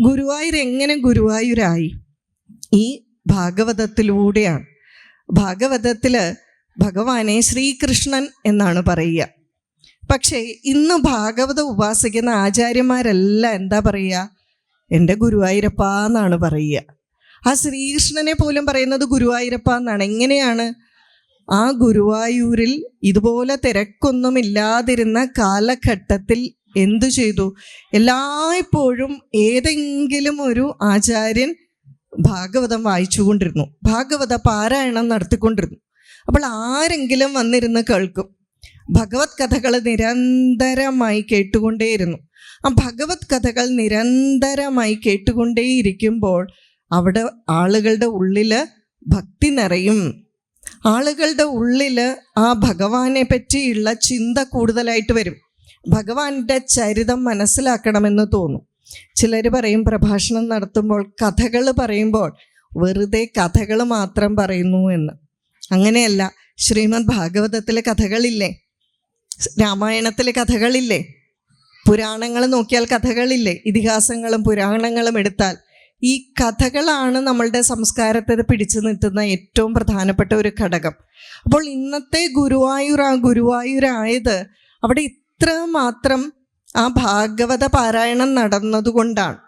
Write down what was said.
ഗുരുവായൂർ എങ്ങനെ ഗുരുവായൂരായി? ഈ ഭാഗവതത്തിലൂടെയാണ്. ഭാഗവതത്തിൽ ഭഗവാനെ ശ്രീകൃഷ്ണൻ എന്നാണ് പറയുക. പക്ഷേ ഇന്ന് ഭാഗവതം ഉപാസിക്കുന്ന ആചാര്യന്മാരെല്ലാം എന്താ പറയുക? എൻ്റെ ഗുരുവായൂരപ്പ എന്നാണ് പറയുക. ആ ശ്രീകൃഷ്ണനെ പോലും പറയുന്നത് ഗുരുവായൂരപ്പ എന്നാണ്. എങ്ങനെയാണ്? ആ ഗുരുവായൂരിൽ ഇതുപോലെ തിരക്കൊന്നുമില്ലാതിരുന്ന കാലഘട്ടത്തിൽ എന്തു ചെയ്തു? എല്ലായ്പ്പോഴും ഏതെങ്കിലും ഒരു ആചാര്യൻ ഭാഗവതം വായിച്ചുകൊണ്ടിരുന്നു, ഭാഗവത പാരായണം നടത്തിക്കൊണ്ടിരുന്നു. അപ്പോൾ ആരെങ്കിലും വന്നിരുന്ന് കേൾക്കും. ഭഗവത് കഥകൾ നിരന്തരമായി കേട്ടുകൊണ്ടേയിരുന്നു. ആ ഭഗവത് കഥകൾ നിരന്തരമായി കേട്ടുകൊണ്ടേയിരിക്കുമ്പോൾ അവിടെ ആളുകളുടെ ഉള്ളിൽ ഭക്തി നിറയും. ആളുകളുടെ ഉള്ളിൽ ആ ഭഗവാനെ പറ്റിയുള്ള ചിന്ത കൂടുതലായിട്ട് വരും. ഭഗവാന്റെ ചരിതം മനസ്സിലാക്കണമെന്ന് തോന്നും. ചിലർ പറയും പ്രഭാഷണം നടത്തുമ്പോൾ കഥകൾ പറയുമ്പോൾ വെറുതെ കഥകൾ മാത്രം പറയുന്നു എന്ന്. അങ്ങനെയല്ല. ശ്രീമദ് ഭാഗവതത്തിലെ കഥകളില്ലേ? രാമായണത്തിലെ കഥകളില്ലേ? പുരാണങ്ങൾ നോക്കിയാൽ കഥകളില്ലേ? ഇതിഹാസങ്ങളും പുരാണങ്ങളും എടുത്താൽ ഈ കഥകളാണ് നമ്മളുടെ സംസ്കാരത്തെ പിടിച്ചു നിർത്തുന്ന ഏറ്റവും പ്രധാനപ്പെട്ട ഒരു ഘടകം. അപ്പോൾ ഇന്നത്തെ ഗുരുവായൂരായത് അവിടെ ഇത്ര മാത്രം ആ ഭാഗവത പാരായണം നടന്നതുകൊണ്ടാണ്.